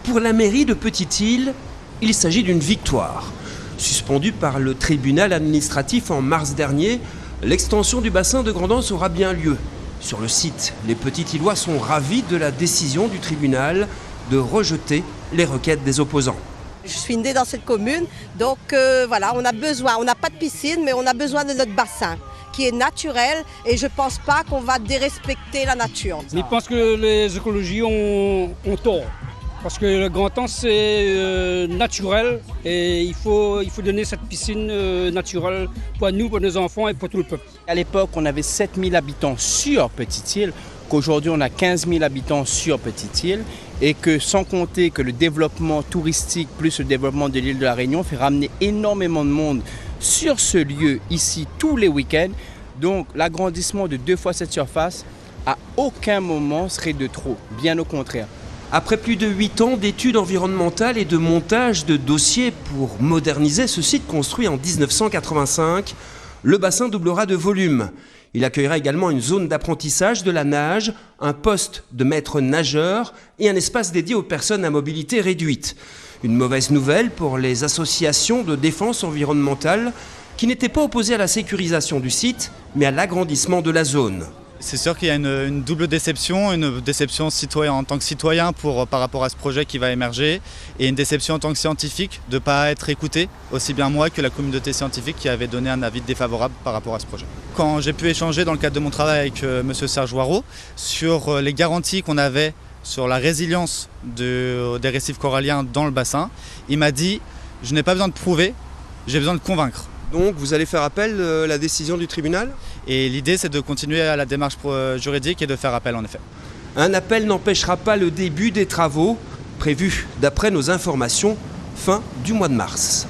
Pour la mairie de Petite-Île, il s'agit d'une victoire. Suspendue par le tribunal administratif en mars dernier, l'extension du bassin de Grand'Anse aura bien lieu. Sur le site, les Petits-Îlois sont ravis de la décision du tribunal de rejeter les requêtes des opposants. Je suis née dans cette commune, donc voilà, on n'a pas de piscine, mais on a besoin de notre bassin qui est naturel et je ne pense pas qu'on va dérespecter la nature. Mais je pense que les écologies ont tort. Parce que le Grand'Anse c'est naturel et il faut donner cette piscine naturelle pour nous, pour nos enfants et pour tout le peuple. À l'époque, on avait 7000 habitants sur Petite-Île, qu'aujourd'hui on a 15 000 habitants sur Petite-Île et que sans compter que le développement touristique plus le développement de l'île de la Réunion fait ramener énormément de monde sur ce lieu ici tous les week-ends. Donc l'agrandissement de 2 fois cette surface à aucun moment serait de trop, bien au contraire. Après plus de 8 ans d'études environnementales et de montage de dossiers pour moderniser ce site construit en 1985, le bassin doublera de volume. Il accueillera également une zone d'apprentissage de la nage, un poste de maître nageur et un espace dédié aux personnes à mobilité réduite. Une mauvaise nouvelle pour les associations de défense environnementale qui n'étaient pas opposées à la sécurisation du site, mais à l'agrandissement de la zone. C'est sûr qu'il y a une double déception, une déception en tant que citoyen par rapport à ce projet qui va émerger et une déception en tant que scientifique de ne pas être écouté, aussi bien moi que la communauté scientifique qui avait donné un avis défavorable par rapport à ce projet. Quand j'ai pu échanger dans le cadre de mon travail avec M. Serge Waro sur les garanties qu'on avait sur la résilience des récifs coralliens dans le bassin, il m'a dit « je n'ai pas besoin de prouver, j'ai besoin de convaincre ». Donc vous allez faire appel à la décision du tribunal ? Et l'idée c'est de continuer à la démarche juridique et de faire appel en effet. Un appel n'empêchera pas le début des travaux, prévus d'après nos informations fin du mois de mars.